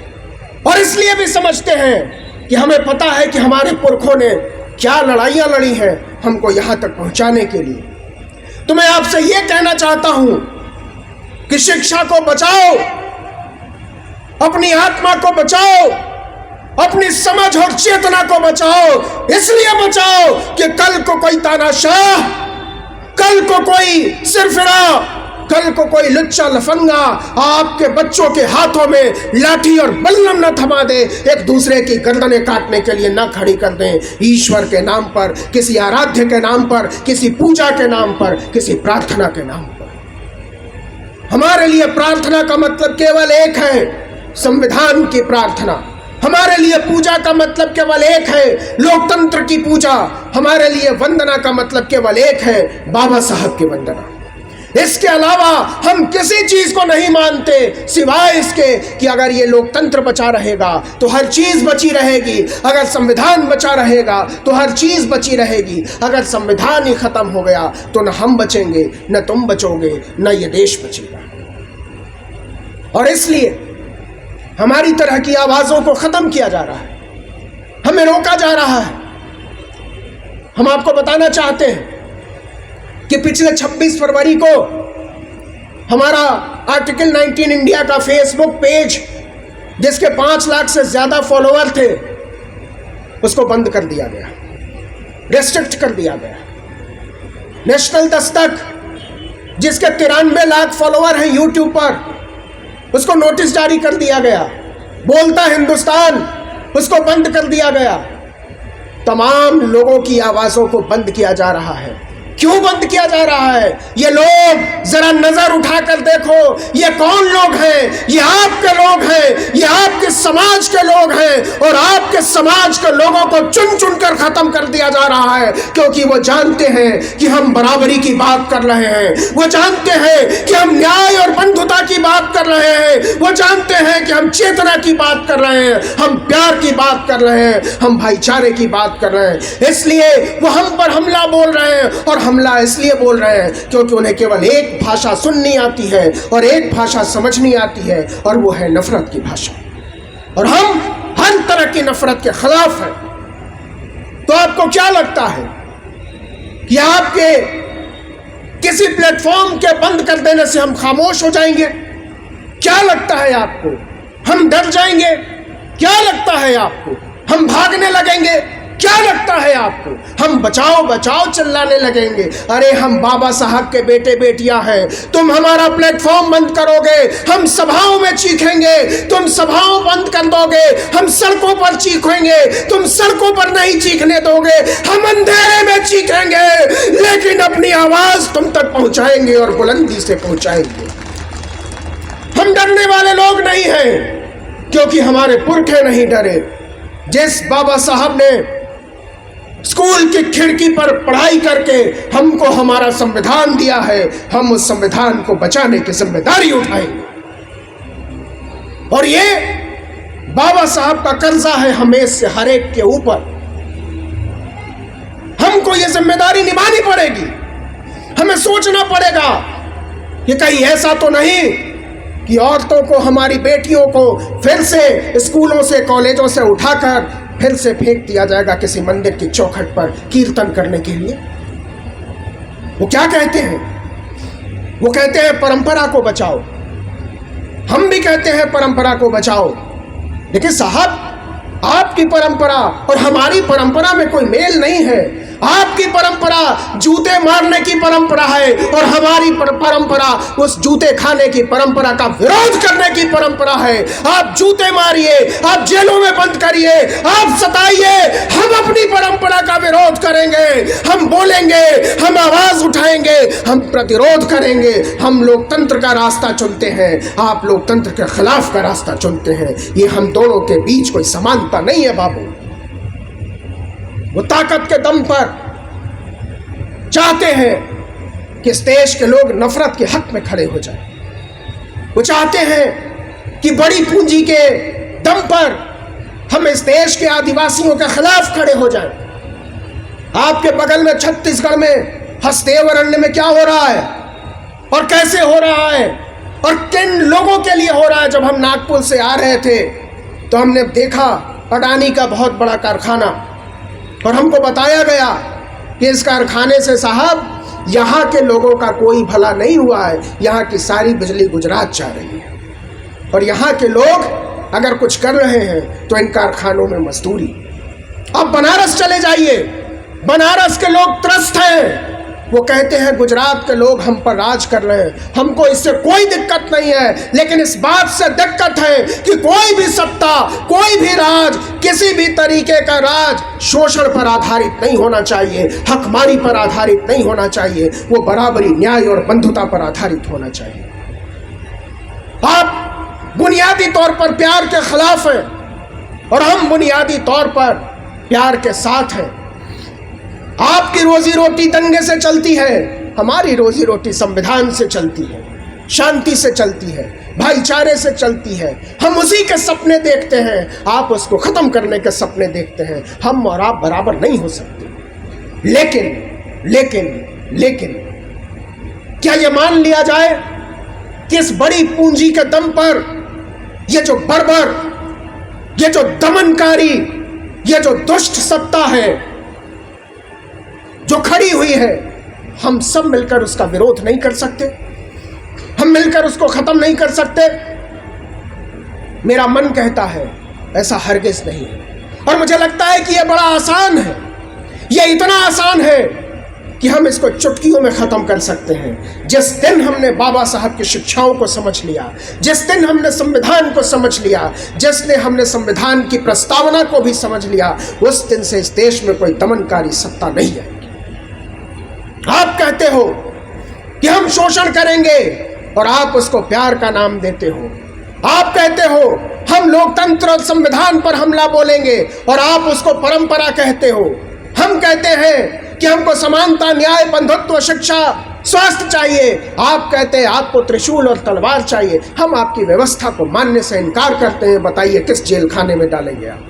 और इसलिए भी समझते हैं कि हमें पता है कि हमारे पुरखों ने क्या लड़ाइयाँ लड़ी हैं हमको यहाँ तक पहुँचाने के लिए। तो मैं आपसे ये कहना चाहता हूँ कि शिक्षा को बचाओ, अपनी आत्मा को बचाओ, अपनी समझ और चेतना को बचाओ। इसलिए बचाओ कि कल को कोई तानाशाह, कल को कोई सिरफिरा, कल को कोई लुच्चा लफंगा आपके बच्चों के हाथों में लाठी और बल्लम न थमा दे, एक दूसरे की गर्दनें काटने के लिए न खड़ी कर दें, ईश्वर के नाम पर, किसी आराध्य के नाम पर, किसी पूजा के नाम पर, किसी प्रार्थना के नाम पर। हमारे लिए प्रार्थना का मतलब केवल एक है, संविधान की प्रार्थना। हमारे लिए पूजा का मतलब केवल एक है, लोकतंत्र की पूजा। हमारे लिए वंदना का मतलब केवल एक है, बाबा साहब की वंदना। इसके अलावा हम किसी चीज को नहीं मानते सिवाय इसके कि अगर ये लोकतंत्र बचा रहेगा तो हर चीज बची रहेगी, अगर संविधान बचा रहेगा तो हर चीज बची रहेगी, अगर संविधान ही खत्म हो गया तो न हम बचेंगे, न तुम बचोगे, न ये देश बचेगा। और इसलिए हमारी तरह की आवाजों को खत्म किया जा रहा है, हमें रोका जा रहा है। हम आपको बताना चाहते हैं कि पिछले 26 फरवरी को हमारा आर्टिकल 19 इंडिया का फेसबुक पेज, जिसके 5 लाख से ज्यादा फॉलोअर थे, उसको बंद कर दिया गया, रेस्ट्रिक्ट कर दिया गया। नेशनल दस्तक, जिसके 93 लाख फॉलोअर हैं यूट्यूब पर, उसको नोटिस जारी कर दिया गया। बोलता हिंदुस्तान, उसको बंद कर दिया गया। तमाम लोगों की आवाजों को बंद किया जा रहा है। क्यों बंद किया जा रहा है? ये लोग जरा नजर उठाकर देखो, ये कौन लोग हैं? ये आपके लोग हैं, ये आपके समाज के लोग हैं, और आपके समाज के लोगों को चुन चुन कर खत्म कर दिया जा रहा है, क्योंकि वो जानते हैं कि हम बराबरी की बात कर रहे हैं, वो जानते हैं कि हम न्याय और बंधुता की बात कर रहे हैं, वो जानते हैं कि हम चेतना की बात कर रहे हैं, हम प्यार की बात कर रहे हैं, हम भाईचारे की बात कर रहे हैं। इसलिए वो हम पर हमला बोल रहे हैं, और हमला इसलिए बोल रहे हैं क्योंकि उन्हें केवल एक भाषा सुननी आती है और एक भाषा समझनी आती है, और वो है नफरत की भाषा। और हम हर तरह की नफरत के खिलाफ हैं। तो आपको क्या लगता है कि आपके किसी प्लेटफॉर्म के बंद कर देने से हम खामोश हो जाएंगे? क्या लगता है आपको? हम डर जाएंगे? क्या लगता है आपको? हम भागने लगेंगे? क्या लगता है आपको? हम बचाओ बचाओ चिल्लाने लगेंगे? अरे हम बाबा साहब के बेटे बेटियां हैं। तुम हमारा प्लेटफॉर्म बंद करोगे, हम सभाओं में चीखेंगे, तुम सभाओं बंद कर दोगे, हम सड़कों पर चीखेंगे, तुम सड़कों पर नहीं चीखने दोगे, हम अंधेरे में चीखेंगे, लेकिन अपनी आवाज तुम तक पहुंचाएंगे और बुलंदी से पहुंचाएंगे। हम डरने वाले लोग नहीं हैं, क्योंकि हमारे पुरखे नहीं डरे। जिस बाबा साहब ने स्कूल की खिड़की पर पढ़ाई करके हमको हमारा संविधान दिया है, हम उस संविधान को बचाने की जिम्मेदारी उठाएंगे। और ये बाबा साहब का कर्जा है हमें से हर एक के ऊपर। हमको ये जिम्मेदारी निभानी पड़ेगी। हमें सोचना पड़ेगा कि कहीं ऐसा तो नहीं कि औरतों को, हमारी बेटियों को फिर से स्कूलों से, कॉलेजों से उठाकर फिर से फेंक दिया जाएगा किसी मंदिर की चौखट पर कीर्तन करने के लिए। वो क्या कहते हैं? वो कहते हैं परंपरा को बचाओ। हम भी कहते हैं परंपरा को बचाओ, लेकिन साहब आपकी परंपरा और हमारी परंपरा में कोई मेल नहीं है। आपकी परंपरा जूते मारने की परंपरा है, और हमारी परंपरा उस जूते खाने की परंपरा का विरोध करने की परंपरा है। आप जूते मारिए, आप जेलों में बंद करिए, आप सताइए, हम अपनी परंपरा का विरोध करेंगे। हम बोलेंगे, हम आवाज उठाएंगे, हम प्रतिरोध करेंगे। हम लोकतंत्र का रास्ता चुनते हैं, आप लोकतंत्र के खिलाफ का रास्ता चुनते हैं। ये हम दोनों के बीच कोई समानता नहीं है बाबू। वो ताकत के दम पर चाहते हैं कि इस देश के लोग नफरत के हक में खड़े हो जाएं। वो चाहते हैं कि बड़ी पूंजी के दम पर हम इस देश के आदिवासियों के खिलाफ खड़े हो जाएं। आपके बगल में छत्तीसगढ़ में हसदेव अरण्य में क्या हो रहा है और कैसे हो रहा है और किन लोगों के लिए हो रहा है। जब हम नागपुर से आ रहे थे तो हमने देखा अडानी का बहुत बड़ा कारखाना, और हमको बताया गया कि इस कारखाने से साहब यहाँ के लोगों का कोई भला नहीं हुआ है, यहाँ की सारी बिजली गुजरात जा रही है, और यहाँ के लोग अगर कुछ कर रहे हैं तो इन कारखानों में मजदूरी। अब बनारस चले जाइए, बनारस के लोग त्रस्त हैं, वो कहते हैं गुजरात के लोग हम पर राज कर रहे हैं, हमको इससे कोई दिक्कत नहीं है, लेकिन इस बात से दिक्कत है कि कोई भी सत्ता, कोई भी राज, किसी भी तरीके का राज शोषण पर आधारित नहीं होना चाहिए, हकमारी पर आधारित नहीं होना चाहिए, वो बराबरी, न्याय और बंधुता पर आधारित होना चाहिए। आप बुनियादी तौर पर प्यार के खिलाफ हैं और हम बुनियादी तौर पर प्यार के साथ हैं। आपकी रोजी रोटी दंगे से चलती है, हमारी रोजी रोटी संविधान से चलती है, शांति से चलती है, भाईचारे से चलती है। हम उसी के सपने देखते हैं, आप उसको खत्म करने के सपने देखते हैं। हम और आप बराबर नहीं हो सकते। लेकिन क्या यह मान लिया जाए कि इस बड़ी पूंजी के दम पर यह जो बर्बर, यह जो दमनकारी, यह जो दुष्ट सत्ता है जो खड़ी हुई है, हम सब मिलकर उसका विरोध नहीं कर सकते? हम मिलकर उसको खत्म नहीं कर सकते? मेरा मन कहता है ऐसा हरगिज नहीं है, और मुझे लगता है कि यह बड़ा आसान है। यह इतना आसान है कि हम इसको चुटकियों में खत्म कर सकते हैं। जिस दिन हमने बाबा साहब की शिक्षाओं को समझ लिया, जिस दिन हमने संविधान को समझ लिया, जिस दिन हमने संविधान की प्रस्तावना को भी समझ लिया, उस दिन से इस देश में कोई दमनकारी सत्ता नहीं है। आप कहते हो कि हम शोषण करेंगे और आप उसको प्यार का नाम देते हो। आप कहते हो हम लोकतंत्र और संविधान पर हमला बोलेंगे और आप उसको परंपरा कहते हो। हम कहते हैं कि हमको समानता, न्याय, बंधुत्व, शिक्षा, स्वास्थ्य चाहिए, आप कहते हैं आपको त्रिशूल और तलवार चाहिए। हम आपकी व्यवस्था को मानने से इनकार करते हैं। बताइए किस जेल खाने में डालेंगे आप?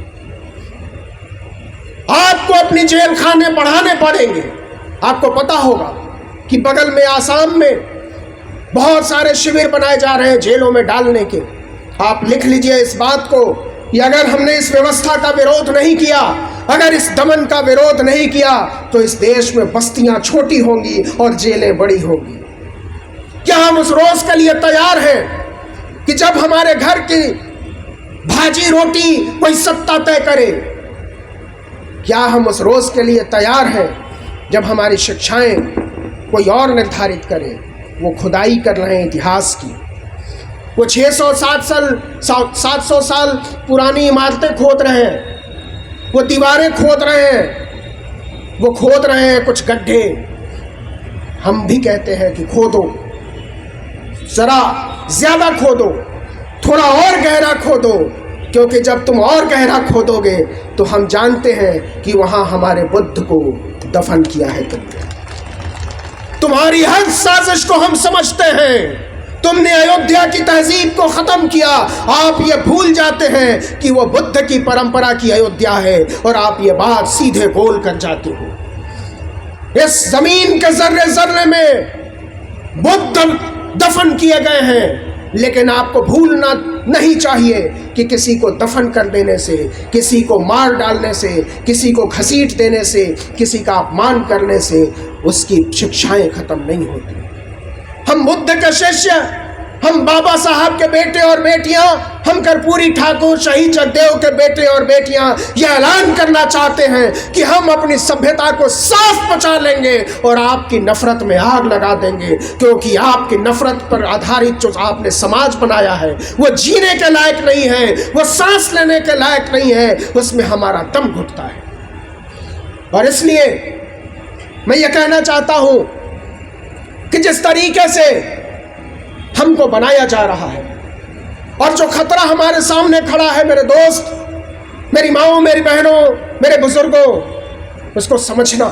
आपको अपनी जेल खाने बढ़ाने पड़ेंगे। आपको पता होगा कि बगल में आसाम में बहुत सारे शिविर बनाए जा रहे हैं जेलों में डालने के। आप लिख लीजिए इस बात को कि अगर हमने इस व्यवस्था का विरोध नहीं किया, अगर इस दमन का विरोध नहीं किया, तो इस देश में बस्तियां छोटी होंगी और जेलें बड़ी होंगी। क्या हम उस रोज के लिए तैयार हैं कि जब हमारे घर की भाजी रोटी कोई सत्ता तय करे? क्या हम उस रोज के लिए तैयार हैं जब हमारी शिक्षाएं कोई और निर्धारित करे? वो खुदाई कर रहे हैं इतिहास की, वो 700 साल पुरानी इमारतें खोद रहे हैं, वो दीवारें खोद रहे हैं, वो खोद रहे हैं कुछ गड्ढे। हम भी कहते हैं कि खोदो, जरा ज्यादा खोदो, थोड़ा और गहरा खोदो, क्योंकि जब तुम और गहरा खोदोगे तो हम जानते हैं कि वहां हमारे बुद्ध को दफन किया है तुमने। तुम्हारी हर साजिश को हम समझते हैं। तुमने अयोध्या की तहजीब को खत्म किया। आप ये भूल जाते हैं कि वो बुद्ध की परंपरा की अयोध्या है, और आप ये बात सीधे बोल कर जाते हो। इस जमीन के जर्रे जर्रे में बुद्ध दफन किए गए हैं, लेकिन आपको भूलना नहीं चाहिए कि किसी को दफन कर देने से, किसी को मार डालने से, किसी को घसीट देने से, किसी का अपमान करने से उसकी शिक्षाएं खत्म नहीं होती। हम बुद्ध के शिष्य, हम बाबा साहब के बेटे और बेटियां, हम कर्पूरी ठाकुर, शहीद जगदेव के बेटे और बेटियां यह ऐलान करना चाहते हैं कि हम अपनी सभ्यता को साफ बचा लेंगे और आपकी नफरत में आग लगा देंगे, क्योंकि आपकी नफरत पर आधारित जो आपने समाज बनाया है वो जीने के लायक नहीं है, वो सांस लेने के लायक नहीं है, उसमें हमारा दम घुटता है। और इसलिए मैं ये कहना चाहता हूं कि जिस तरीके से हमको बनाया जा रहा है और जो खतरा हमारे सामने खड़ा है, मेरे दोस्त, मेरी माओ, मेरी बहनों, मेरे बुजुर्गों, उसको समझना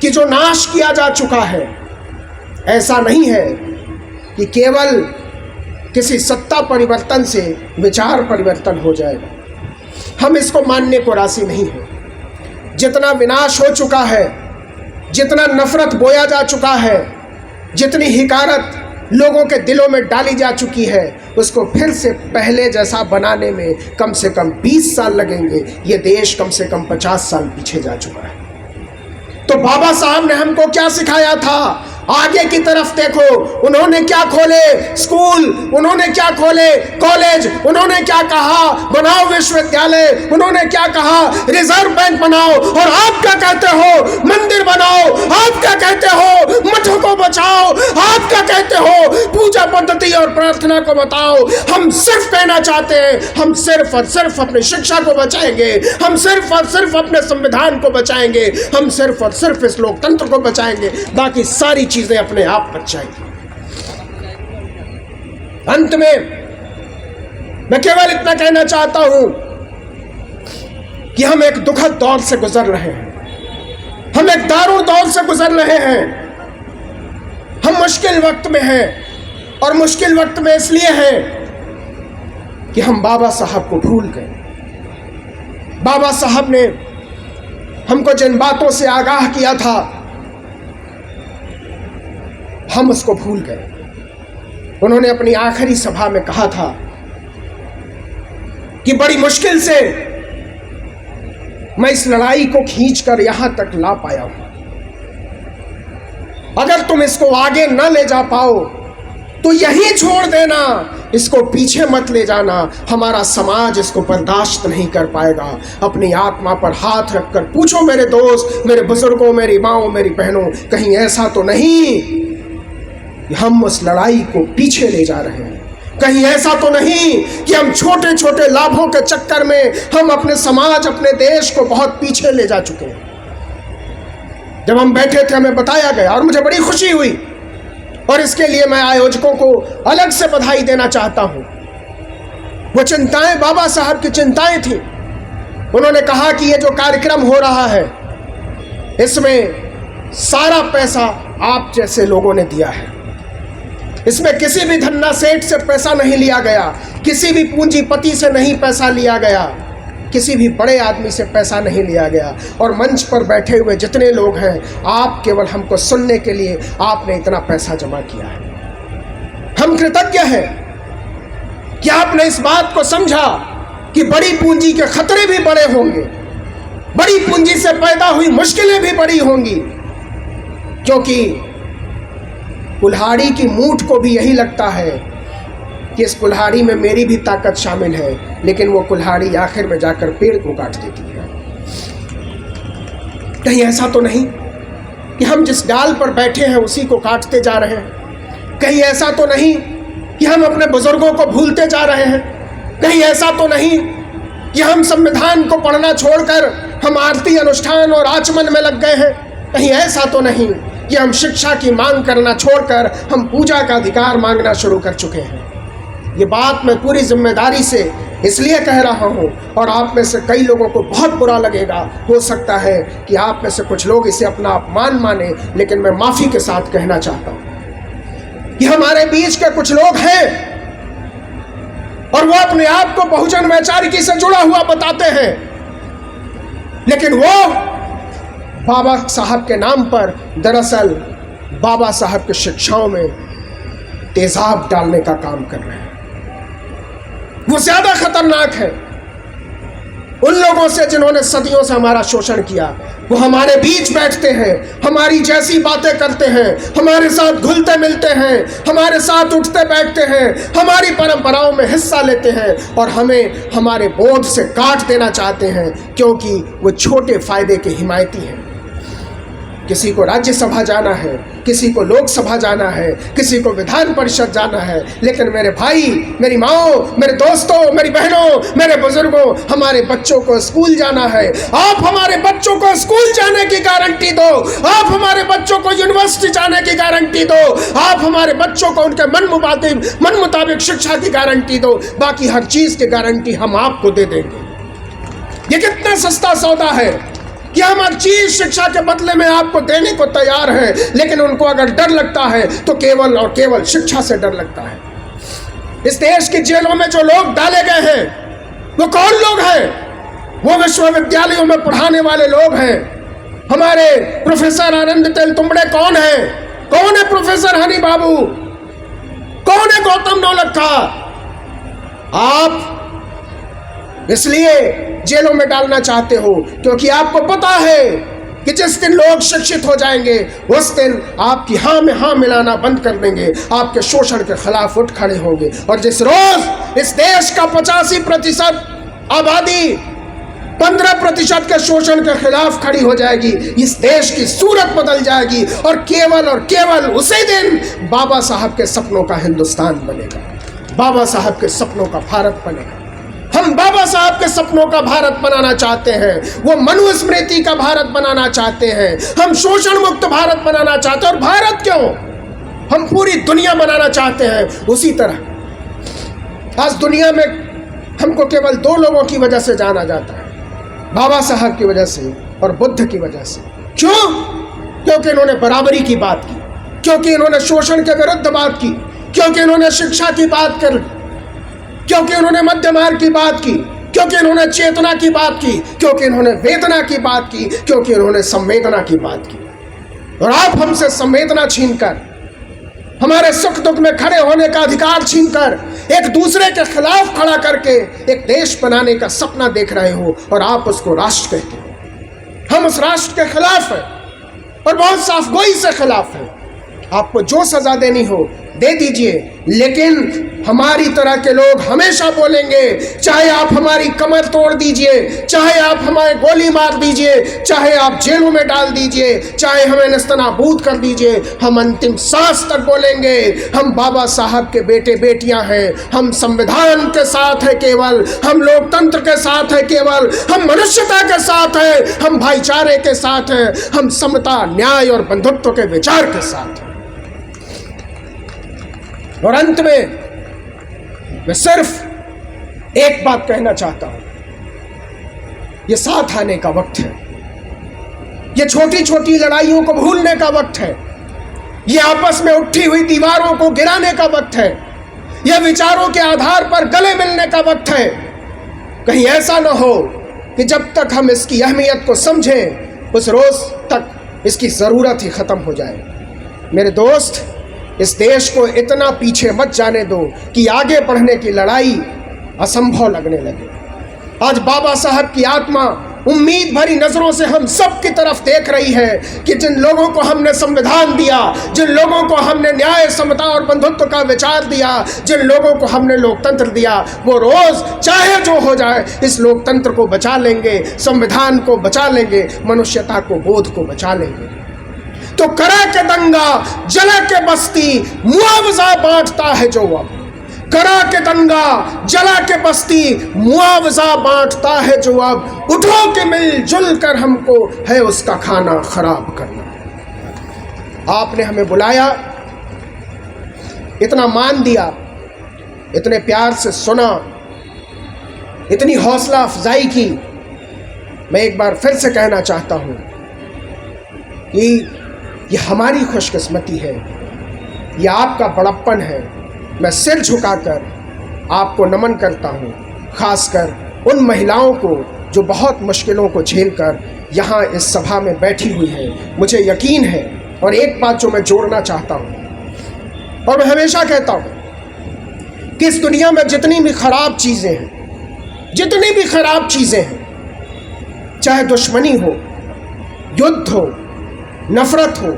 कि जो नाश किया जा चुका है, ऐसा नहीं है कि केवल किसी सत्ता परिवर्तन से विचार परिवर्तन हो जाएगा। हम इसको मानने को राजी नहीं है। जितना विनाश हो चुका है, जितना नफरत बोया जा चुका है, जितनी हिकारत लोगों के दिलों में डाली जा चुकी है, उसको फिर से पहले जैसा बनाने में कम से कम 20 साल लगेंगे। ये देश कम से कम 50 साल पीछे जा चुका है। तो बाबा साहब ने हमको क्या सिखाया था? आगे की तरफ देखो, उन्होंने क्या खोले स्कूल, उन्होंने क्या खोले कॉलेज, उन्होंने क्या कहा बनाओ विश्वविद्यालय, उन्होंने क्या कहा रिजर्व बैंक बनाओ, और आप क्या कहते हो मंदिर बनाओ, आप क्या कहते हो मठों को बचाओ, आप क्या कहते हो पूजा पद्धति और प्रार्थना को बताओ। हम सिर्फ कहना चाहते हैं, हम सिर्फ और सिर्फ अपनी शिक्षा को बचाएंगे, हम सिर्फ और सिर्फ अपने संविधान को बचाएंगे, हम सिर्फ और सिर्फ इस लोकतंत्र को बचाएंगे, बाकी सारी चीजें अपने आप बच जाएंगी। अंत में मैं केवल इतना कहना चाहता हूं कि हम एक दुखद दौर से गुजर रहे हैं, हम एक दारुण दौर से गुजर रहे हैं, हम मुश्किल वक्त में हैं, और मुश्किल वक्त में इसलिए हैं कि हम बाबा साहब को भूल गए। बाबा साहब ने हमको जिन बातों से आगाह किया था, हम उसको भूल गए। उन्होंने अपनी आखिरी सभा में कहा था कि बड़ी मुश्किल से मैं इस लड़ाई को खींचकर यहां तक ला पाया हूं। अगर तुम इसको आगे न ले जा पाओ तो यहीं छोड़ देना, इसको पीछे मत ले जाना। हमारा समाज इसको बर्दाश्त नहीं कर पाएगा। अपनी आत्मा पर हाथ रखकर पूछो मेरे दोस्त, मेरे बुजुर्गों, मेरी माओ, मेरी बहनों, कहीं ऐसा तो नहीं हम उस लड़ाई को पीछे ले जा रहे हैं? कहीं ऐसा तो नहीं कि हम छोटे छोटे लाभों के चक्कर में हम अपने समाज, अपने देश को बहुत पीछे ले जा चुके हैं? जब हम बैठे थे हमें बताया गया और मुझे बड़ी खुशी हुई, और इसके लिए मैं आयोजकों को अलग से बधाई देना चाहता हूं। वो चिंताएं बाबा साहब की चिंताएं थी। उन्होंने कहा कि ये जो कार्यक्रम हो रहा है इसमें सारा पैसा आप जैसे लोगों ने दिया है। इसमें किसी भी धन्ना सेठ से पैसा नहीं लिया गया, किसी भी पूंजीपति से नहीं पैसा लिया गया, किसी भी बड़े आदमी से पैसा नहीं लिया गया। और मंच पर बैठे हुए जितने लोग हैं, आप केवल हमको सुनने के लिए आपने इतना पैसा जमा किया है। हम कृतज्ञ हैं कि आपने इस बात को समझा कि बड़ी पूंजी के खतरे भी बड़े होंगे, बड़ी पूंजी से पैदा हुई मुश्किलें भी बड़ी होंगी, क्योंकि कुल्हाड़ी की मूठ को भी यही लगता है कि इस कुल्हाड़ी में मेरी भी ताकत शामिल है, लेकिन वो कुल्हाड़ी आखिर में जाकर पेड़ को काट देती है। कहीं ऐसा तो नहीं कि हम जिस डाल पर बैठे हैं उसी को काटते जा रहे हैं? कहीं ऐसा तो नहीं कि हम अपने बुजुर्गों को भूलते जा रहे हैं? कहीं ऐसा तो नहीं कि हम संविधान को पढ़ना छोड़कर हम आरती अनुष्ठान और आचमन में लग गए हैं? कहीं ऐसा तो नहीं कि हम शिक्षा की मांग करना छोड़कर हम पूजा का अधिकार मांगना शुरू कर चुके हैं? ये बात मैं पूरी जिम्मेदारी से इसलिए कह रहा हूँ, और आप में से कई लोगों को बहुत बुरा लगेगा, हो सकता है कि आप में से कुछ लोग इसे अपना अपमान माने, लेकिन मैं माफ़ी के साथ कहना चाहता हूँ कि हमारे बीच के कुछ लोग हैं और वो अपने आप को बहुजन वैचारिकी से जुड़ा हुआ बताते हैं, लेकिन वो बाबा साहब के नाम पर दरअसल बाबा साहब की शिक्षाओं में तेजाब डालने का काम कर रहे हैं। वो ज्यादा खतरनाक है उन लोगों से जिन्होंने सदियों से हमारा शोषण किया। वो हमारे बीच बैठते हैं, हमारी जैसी बातें करते हैं, हमारे साथ घुलते मिलते हैं, हमारे साथ उठते बैठते हैं, हमारी परंपराओं में हिस्सा लेते हैं, और हमें हमारे बोझ से काट देना चाहते हैं, क्योंकि वो छोटे फायदे के हिमायती हैं। किसी को राज्यसभा जाना है, किसी को लोकसभा जाना है, किसी को विधान परिषद जाना है, लेकिन मेरे भाई, मेरी माओ, मेरे दोस्तों, मेरी बहनों, मेरे बुजुर्गों, हमारे बच्चों को स्कूल जाना है। आप हमारे बच्चों को स्कूल जाने की गारंटी दो, आप हमारे बच्चों को यूनिवर्सिटी जाने की गारंटी दो, आप हमारे बच्चों को उनके मन मुताबिक शिक्षा की गारंटी दो। बाकी हर चीज की गारंटी हम आपको दे देंगे। ये कितना सस्ता सौदा है कि हम हर चीज शिक्षा के बदले में आपको देने को तैयार हैं, लेकिन उनको अगर डर लगता है तो केवल और केवल शिक्षा से डर लगता है। इस देश की जेलों में जो लोग डाले गए हैं वो कौन लोग हैं? वो विश्वविद्यालयों में पढ़ाने वाले लोग हैं। हमारे प्रोफेसर आनंद तेलतुंबड़े कौन है? कौन है प्रोफेसर हनी बाबू? कौन है गौतम नौलखा? आप इसलिए जेलों में डालना चाहते हो क्योंकि आपको पता है कि जिस दिन लोग शिक्षित हो जाएंगे उस दिन आपकी हाँ में हाँ मिलाना बंद कर देंगे, आपके शोषण के खिलाफ उठ खड़े होंगे। और जिस रोज इस देश का 85% आबादी 15% के शोषण के खिलाफ खड़ी हो जाएगी, इस देश की सूरत बदल जाएगी और केवल उसी दिन बाबा साहब के सपनों का हिंदुस्तान बनेगा, बाबा साहब के सपनों का भारत बनेगा। हम बाबा साहब के सपनों का भारत बनाना चाहते हैं, वो मनुस्मृति का भारत बनाना चाहते हैं, हम शोषण मुक्त भारत बनाना चाहते हैं। और भारत क्यों, हम पूरी दुनिया बनाना चाहते हैं। उसी तरह आज दुनिया में हमको केवल 2 लोगों की वजह से जाना जाता है, बाबा साहब की वजह से और बुद्ध की वजह से। क्यों? क्योंकि इन्होंने बराबरी की बात की, क्योंकि इन्होंने शोषण के विरुद्ध बात की, क्योंकि इन्होंने शिक्षा की बात कर, क्योंकि इन्होंने मध्य मार्ग की बात की, क्योंकि इन्होंने चेतना की बात की, क्योंकि इन्होंने वेदना की बात की, क्योंकि इन्होंने संवेदना की बात की। और आप हमसे संवेदना छीनकर, हमारे सुख दुख में खड़े होने का अधिकार छीनकर, एक दूसरे के खिलाफ खड़ा करके एक देश बनाने का सपना देख रहे हो और आप उसको राष्ट्र कहते हो। हम उस राष्ट्र के खिलाफ हैं और बहुत साफ गोई से खिलाफ हैं। आपको जो सजा देनी हो दे दीजिए, लेकिन हमारी तरह के लोग हमेशा बोलेंगे, चाहे आप हमारी कमर तोड़ दीजिए, चाहे आप हमें गोली मार दीजिए, चाहे आप जेलों में डाल दीजिए, चाहे हमें नेस्तनाबूद कर दीजिए, हम अंतिम सांस तक बोलेंगे हम बाबा साहब के बेटे बेटियां हैं, हम संविधान के साथ है केवल, हम लोकतंत्र के साथ है केवल, हम मनुष्यता के साथ है, हम भाईचारे के साथ हैं, हम समता, न्याय और बंधुत्व के विचार के साथ हैं। और अंत में मैं सिर्फ एक बात कहना चाहता हूं, ये साथ आने का वक्त है, ये छोटी छोटी लड़ाइयों को भूलने का वक्त है, ये आपस में उठी हुई दीवारों को गिराने का वक्त है, ये विचारों के आधार पर गले मिलने का वक्त है। कहीं ऐसा ना हो कि जब तक हम इसकी अहमियत को समझें उस रोज तक इसकी ज़रूरत ही ख़त्म हो जाए। मेरे दोस्त, इस देश को इतना पीछे मत जाने दो कि आगे बढ़ने की लड़ाई असंभव लगने लगे। आज बाबा साहब की आत्मा उम्मीद भरी नजरों से हम सब की तरफ देख रही है कि जिन लोगों को हमने संविधान दिया, जिन लोगों को हमने न्याय, समता और बंधुत्व का विचार दिया, जिन लोगों को हमने लोकतंत्र दिया, वो रोज चाहे जो हो जाए इस लोकतंत्र को बचा लेंगे, संविधान को बचा लेंगे, मनुष्यता को, बोध को बचा लेंगे। तो करा के दंगा, जला के बस्ती, मुआवजा बांटता है जो अब, करा के दंगा, जला के बस्ती, मुआवजा बांटता है जो अब, उठो के मिलजुल कर हमको है उसका खाना खराब करना। आपने हमें बुलाया, इतना मान दिया, इतने प्यार से सुना, इतनी हौसला अफजाई की। मैं एक बार फिर से कहना चाहता हूं कि ये हमारी खुशकिस्मती है, ये आपका बड़प्पन है। मैं सिर झुकाकर आपको नमन करता हूँ, खासकर उन महिलाओं को जो बहुत मुश्किलों को झेलकर यहाँ इस सभा में बैठी हुई है। मुझे यकीन है, और एक बात जो मैं जोड़ना चाहता हूँ और मैं हमेशा कहता हूँ कि इस दुनिया में जितनी भी खराब चीज़ें हैं, जितनी भी खराब चीज़ें हैं, चाहे दुश्मनी हो, युद्ध हो, नफरत हो,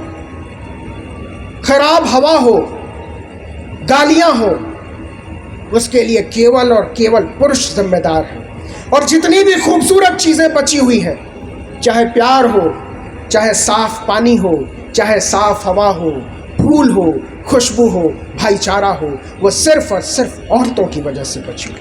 खराब हवा हो, गालियां हो, उसके लिए केवल और केवल पुरुष जिम्मेदार है। और जितनी भी खूबसूरत चीज़ें बची हुई हैं, चाहे प्यार हो, चाहे साफ पानी हो, चाहे साफ हवा हो, फूल हो, खुशबू हो, भाईचारा हो, वो सिर्फ और सिर्फ औरतों की वजह से बची हुई।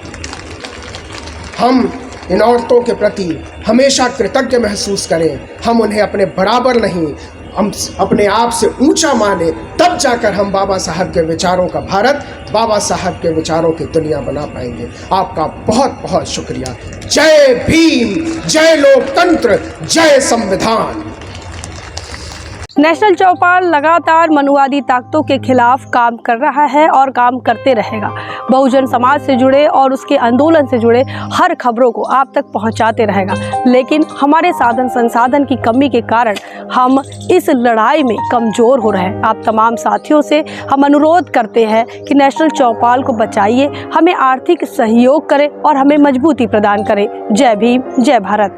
हम इन औरतों के प्रति हमेशा कृतज्ञ महसूस करें। हम उन्हें अपने बराबर नहीं, हम अपने आप से ऊंचा माने, तब जाकर हम बाबा साहब के विचारों का भारत, बाबा साहब के विचारों की दुनिया बना पाएंगे। आपका बहुत बहुत शुक्रिया। जय भीम, जय लोकतंत्र, जय संविधान।
नेशनल चौपाल लगातार मनुवादी ताकतों के खिलाफ काम कर रहा है और काम करते रहेगा। बहुजन समाज से जुड़े और उसके आंदोलन से जुड़े हर खबरों को आप तक पहुंचाते रहेगा। लेकिन हमारे साधन संसाधन की कमी के कारण हम इस लड़ाई में कमज़ोर हो रहे हैं। आप तमाम साथियों से हम अनुरोध करते हैं कि नेशनल चौपाल को बचाइए, हमें आर्थिक सहयोग करें और हमें मजबूती प्रदान करें। जय भीम, जय भारत।